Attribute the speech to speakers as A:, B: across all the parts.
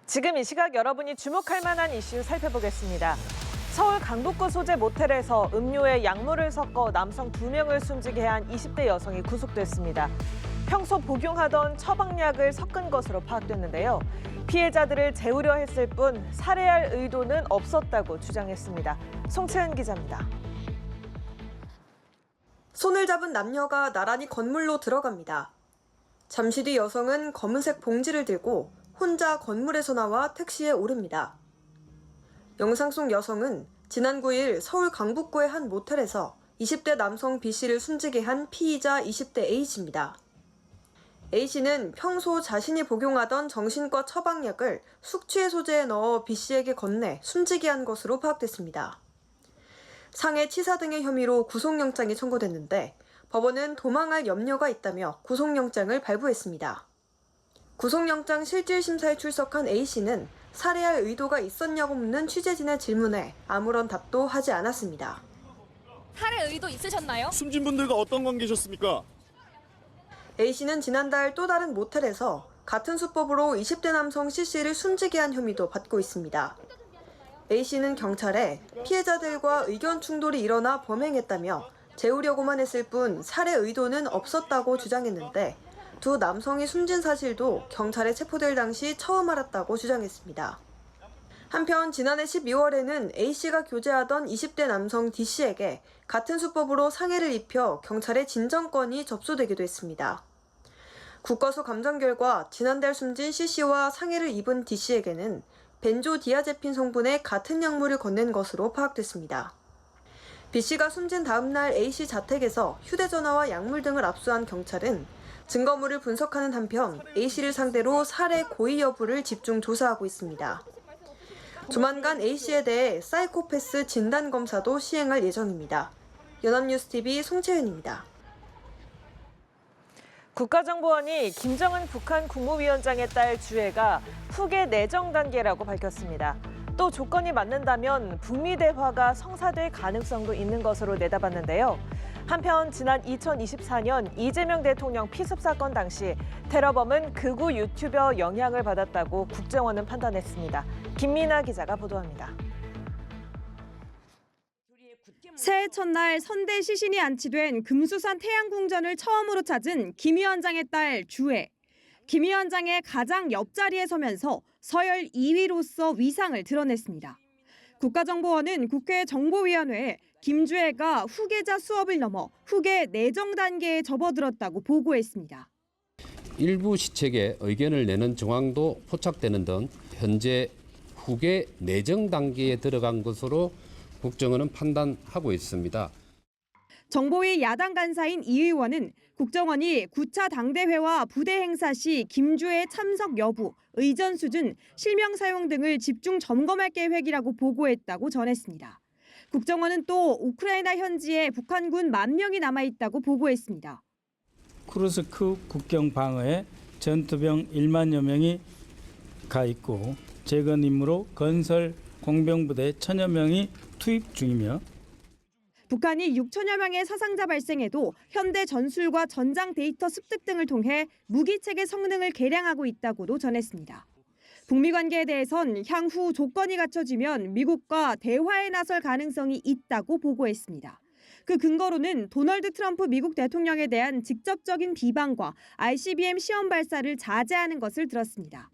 A: 지금 이 시각 여러분이 주목할 만한 이슈 살펴보겠습니다. 서울 강북구 소재 모텔에서 음료에 약물을 섞어 남성 2명을 숨지게 한 20대 여성이 구속됐습니다. 평소 복용하던 처방약을 섞은 것으로 파악됐는데요. 피해자들을 재우려 했을 뿐 살해할 의도는 없었다고 주장했습니다. 송채은 기자입니다.
B: 손을 잡은 남녀가 나란히 건물로 들어갑니다. 잠시 뒤 여성은 검은색 봉지를 들고 혼자 건물에서 나와 택시에 오릅니다. 영상 속 여성은 지난 9일 서울 강북구의 한 모텔에서 20대 남성 B씨를 숨지게 한 피의자 20대 A씨입니다. A씨는 평소 자신이 복용하던 정신과 처방약을 숙취해 소재에 넣어 B씨에게 건네 숨지게 한 것으로 파악됐습니다. 상해 치사 등의 혐의로 구속영장이 청구됐는데 법원은 도망할 염려가 있다며 구속영장을 발부했습니다. 구속영장 실질심사에 출석한 A씨는 살해할 의도가 있었냐고 묻는 취재진의 질문에 아무런 답도 하지 않았습니다.
C: 살해 의도 있으셨나요?
D: 숨진 분들과 어떤 관계셨습니까?
B: A씨는 지난달 또 다른 모텔에서 같은 수법으로 20대 남성 C씨를 숨지게 한 혐의도 받고 있습니다. A씨는 경찰에 피해자들과 의견 충돌이 일어나 범행했다며 재우려고만 했을 뿐 살해 의도는 없었다고 주장했는데 두 남성이 숨진 사실도 경찰에 체포될 당시 처음 알았다고 주장했습니다. 한편 지난해 12월에는 A씨가 교제하던 20대 남성 D씨에게 같은 수법으로 상해를 입혀 경찰에 진정건이 접수되기도 했습니다. 국과수 감정 결과 지난달 숨진 C씨와 상해를 입은 D씨에게는 벤조디아제핀 성분의 같은 약물을 건넨 것으로 파악됐습니다. B씨가 숨진 다음 날 A씨 자택에서 휴대전화와 약물 등을 압수한 경찰은 증거물을 분석하는 한편 A씨를 상대로 살해 고의 여부를 집중 조사하고 있습니다. 조만간 A씨에 대해 사이코패스 진단검사도 시행할 예정입니다. 연합뉴스TV 송채은입니다.
A: 국가정보원이 김정은 북한 국무위원장의 딸 주애가 후계 내정 단계라고 밝혔습니다. 또 조건이 맞는다면 북미 대화가 성사될 가능성도 있는 것으로 내다봤는데요. 한편 지난 2024년 이재명 대통령 피습 사건 당시 테러범은 극우 유튜버 영향을 받았다고 국정원은 판단했습니다. 김민아 기자가 보도합니다.
E: 새해 첫날 선대 시신이 안치된 금수산 태양궁전을 처음으로 찾은 김 위원장의 딸 주애. 김 위원장의 가장 옆자리에 서면서 서열 2위로서 위상을 드러냈습니다. 국가정보원은 국회 정보위원회에 김주애가 후계자 수업을 넘어 후계 내정 단계에 접어들었다고 보고했습니다.
F: 일부 시책에 의견을 내는 정황도 포착되는 등 현재 후계 내정 단계에 들어간 것으로 국정원은 판단하고 있습니다.
E: 정보위 야당 간사인 이 의원은 국정원이 9차 당대회와 부대 행사 시 김주애 참석 여부, 의전 수준, 실명 사용 등을 집중 점검할 계획이라고 보고했다고 전했습니다. 국정원은 또 우크라이나 현지에 북한군 10,000명이 남아있다고 보고했습니다.
G: 쿠르스크 국경 방어에 전투병 10,000여 명이 가 있고 재건 임무로 건설 공병부대 1,000여 명이 투입 중이며
E: 북한이 6천여 명의 사상자 발생에도 현대 전술과 전장 데이터 습득 등을 통해 무기체계 성능을 개량하고 있다고도 전했습니다. 북미 관계에 대해선 향후 조건이 갖춰지면 미국과 대화에 나설 가능성이 있다고 보고했습니다. 그 근거로는 도널드 트럼프 미국 대통령에 대한 직접적인 비방과 ICBM 시험 발사를 자제하는 것을 들었습니다.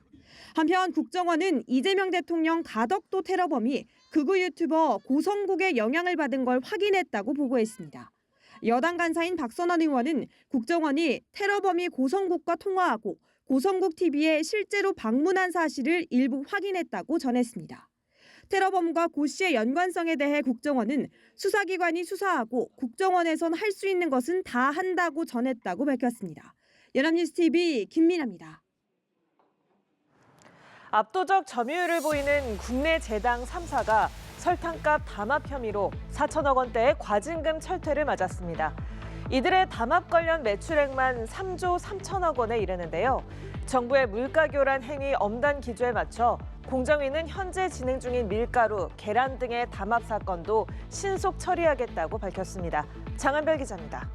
E: 한편 국정원은 이재명 대통령 가덕도 테러범이 극우 유튜버 고성국의 영향을 받은 걸 확인했다고 보고했습니다. 여당 간사인 박선원 의원은 국정원이 테러범이 고성국과 통화하고 고성국 TV에 실제로 방문한 사실을 일부 확인했다고 전했습니다. 테러범과 고 씨의 연관성에 대해 국정원은 수사기관이 수사하고 국정원에선 할 수 있는 것은 다 한다고 전했다고 밝혔습니다. 연합뉴스TV 김민아입니다.
A: 압도적 점유율을 보이는 국내 제당 3사가 설탕값 담합 혐의로 4천억 원대의 과징금 철퇴를 맞았습니다. 이들의 담합 관련 매출액만 3조 3천억 원에 이르는데요. 정부의 물가 교란 행위 엄단 기조에 맞춰 공정위는 현재 진행 중인 밀가루, 계란 등의 담합 사건도 신속 처리하겠다고 밝혔습니다. 장한별 기자입니다.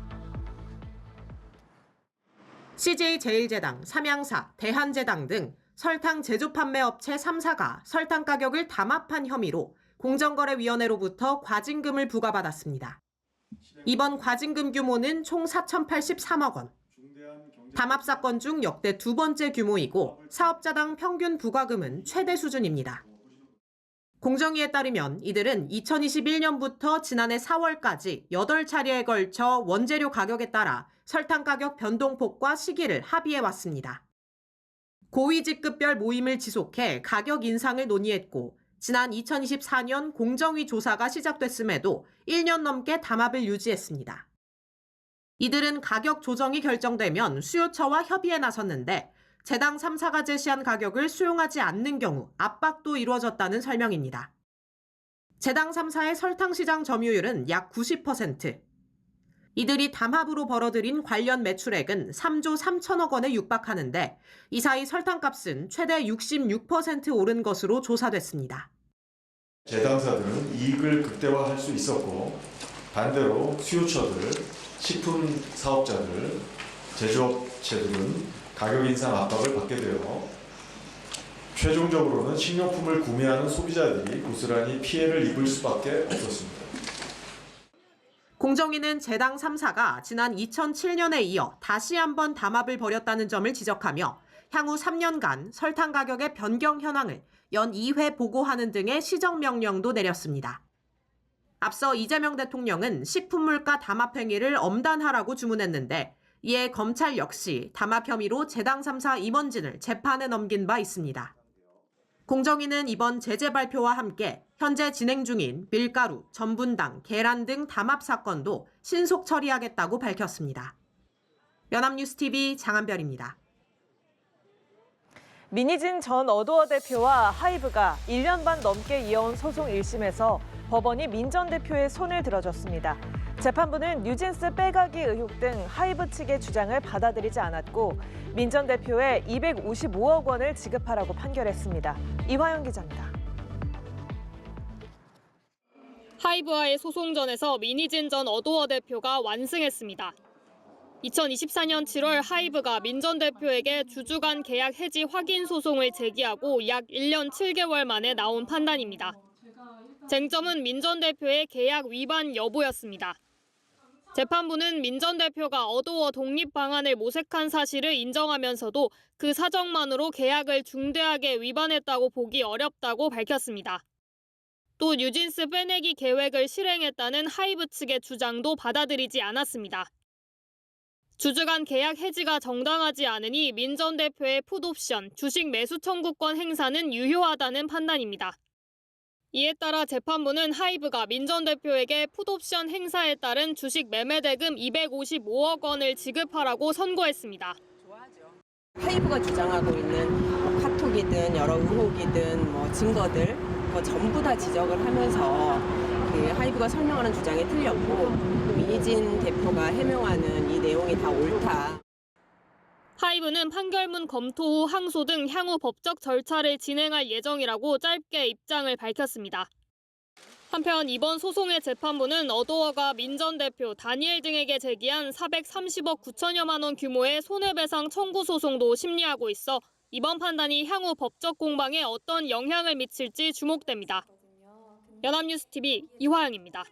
H: CJ제일제당, 삼양사, 대한제당 등 설탕 제조 판매 업체 3사가 설탕 가격을 담합한 혐의로 공정거래위원회로부터 과징금을 부과받았습니다. 이번 과징금 규모는 총 4,083억 원. 담합 사건 중 역대 두 번째 규모이고 사업자당 평균 부과금은 최대 수준입니다. 공정위에 따르면 이들은 2021년부터 지난해 4월까지 8차례에 걸쳐 원재료 가격에 따라 설탕 가격 변동폭과 시기를 합의해왔습니다. 고위직급별 모임을 지속해 가격 인상을 논의했고 지난 2024년 공정위 조사가 시작됐음에도 1년 넘게 담합을 유지했습니다. 이들은 가격 조정이 결정되면 수요처와 협의에 나섰는데 제당 3사가 제시한 가격을 수용하지 않는 경우 압박도 이루어졌다는 설명입니다. 제당 3사의 설탕시장 점유율은 약 90%. 이들이 담합으로 벌어들인 관련 매출액은 3조 3천억 원에 육박하는데 이 사이 설탕값은 최대 66% 오른 것으로 조사됐습니다.
I: 제당사들은 이익을 극대화할 수 있었고 반대로 수요처들, 식품 사업자들, 제조업체들은 가격 인상 압박을 받게 되어 최종적으로는 식료품을 구매하는 소비자들이 고스란히 피해를 입을 수밖에 없었습니다.
H: 공정위는 제당 3사가 지난 2007년에 이어 다시 한번 담합을 벌였다는 점을 지적하며 향후 3년간 설탕 가격의 변경 현황을 연 2회 보고하는 등의 시정명령도 내렸습니다. 앞서 이재명 대통령은 식품물가 담합 행위를 엄단하라고 주문했는데 이에 검찰 역시 담합 혐의로 제당 3사 임원진을 재판에 넘긴 바 있습니다. 공정위는 이번 제재 발표와 함께 현재 진행 중인 밀가루, 전분당, 계란 등 담합 사건도 신속 처리하겠다고 밝혔습니다. 연합뉴스TV 장한별입니다.
A: 민희진 전 어도어 대표와 하이브가 1년 반 넘게 이어온 소송 1심에서 법원이 민 전 대표의 손을 들어줬습니다. 재판부는 뉴진스 빼가기 의혹 등 하이브 측의 주장을 받아들이지 않았고 민 전 대표에 255억 원을 지급하라고 판결했습니다. 이화영 기자입니다.
C: 하이브와의 소송전에서 민희진 전 어도어 대표가 완승했습니다. 2024년 7월 하이브가 민 전 대표에게 주주간 계약 해지 확인 소송을 제기하고 약 1년 7개월 만에 나온 판단입니다. 쟁점은 민 전 대표의 계약 위반 여부였습니다. 재판부는 민 전 대표가 어도어 독립 방안을 모색한 사실을 인정하면서도 그 사정만으로 계약을 중대하게 위반했다고 보기 어렵다고 밝혔습니다. 또 뉴진스 빼내기 계획을 실행했다는 하이브 측의 주장도 받아들이지 않았습니다. 주주간 계약 해지가 정당하지 않으니 민 전 대표의 풋옵션, 주식 매수 청구권 행사는 유효하다는 판단입니다. 이에 따라 재판부는 하이브가 민 전 대표에게 풋옵션 행사에 따른 주식 매매 대금 255억 원을 지급하라고 선고했습니다.
J: 하이브가 주장하고 있는 카톡이든 여러 의혹이든 증거들 전부 다 지적을 하면서 하이브가 설명하는 주장이 틀렸고 민희진 대표가 해명하는 이 내용이 다 옳다.
C: 하이브는 판결문 검토 후 항소 등 향후 법적 절차를 진행할 예정이라고 짧게 입장을 밝혔습니다. 한편 이번 소송의 재판부는 어도어가 민 전 대표, 다니엘 등에게 제기한 430억 9천여만 원 규모의 손해배상 청구 소송도 심리하고 있어 이번 판단이 향후 법적 공방에 어떤 영향을 미칠지 주목됩니다. 연합뉴스TV 이화영입니다.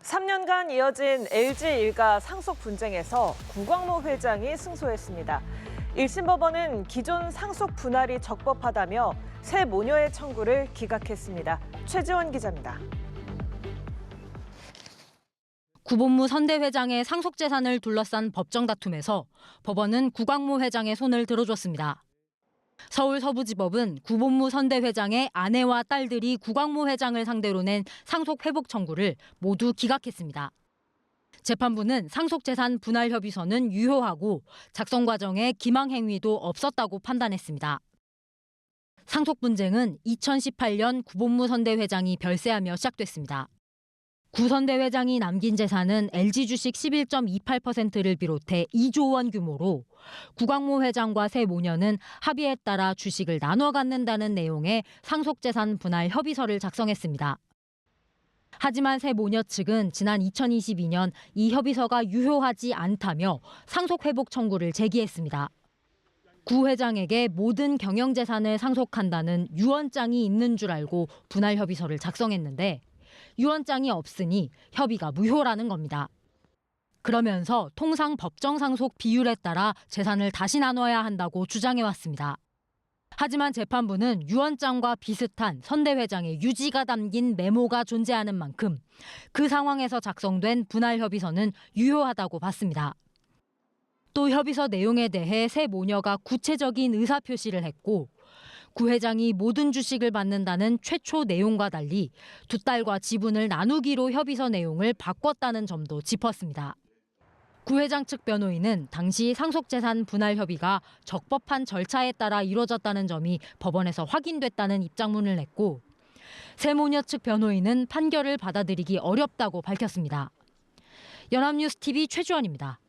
A: 3년간 이어진 LG 일가 상속 분쟁에서 구광모 회장이 승소했습니다. 1심 법원은 기존 상속 분할이 적법하다며 새 모녀의 청구를 기각했습니다. 최지원 기자입니다.
K: 구본무 선대 회장의 상속 재산을 둘러싼 법정 다툼에서 법원은 구광모 회장의 손을 들어줬습니다. 서울 서부지법은 구본무 선대 회장의 아내와 딸들이 구광모 회장을 상대로 낸 상속 회복 청구를 모두 기각했습니다. 재판부는 상속 재산 분할 협의서는 유효하고 작성 과정에 기망 행위도 없었다고 판단했습니다. 상속 분쟁은 2018년 구본무 선대 회장이 별세하며 시작됐습니다. 구 선대 회장이 남긴 재산은 LG 주식 11.28%를 비롯해 2조 원 규모로 구광모 회장과 새 모녀는 합의에 따라 주식을 나눠 갖는다는 내용의 상속재산 분할 협의서를 작성했습니다. 하지만 새 모녀 측은 지난 2022년 이 협의서가 유효하지 않다며 상속회복 청구를 제기했습니다. 구 회장에게 모든 경영재산을 상속한다는 유언장이 있는 줄 알고 분할 협의서를 작성했는데 유언장이 없으니 협의가 무효라는 겁니다. 그러면서 통상 법정 상속 비율에 따라 재산을 다시 나눠야 한다고 주장해왔습니다. 하지만 재판부는 유언장과 비슷한 선대 회장의 유지가 담긴 메모가 존재하는 만큼 그 상황에서 작성된 분할 협의서는 유효하다고 봤습니다. 또 협의서 내용에 대해 새 모녀가 구체적인 의사표시를 했고 구 회장이 모든 주식을 받는다는 최초 내용과 달리 두 딸과 지분을 나누기로 협의서 내용을 바꿨다는 점도 짚었습니다. 구 회장 측 변호인은 당시 상속재산 분할 협의가 적법한 절차에 따라 이루어졌다는 점이 법원에서 확인됐다는 입장문을 냈고 새 모녀 측 변호인은 판결을 받아들이기 어렵다고 밝혔습니다. 연합뉴스 TV 최주원입니다.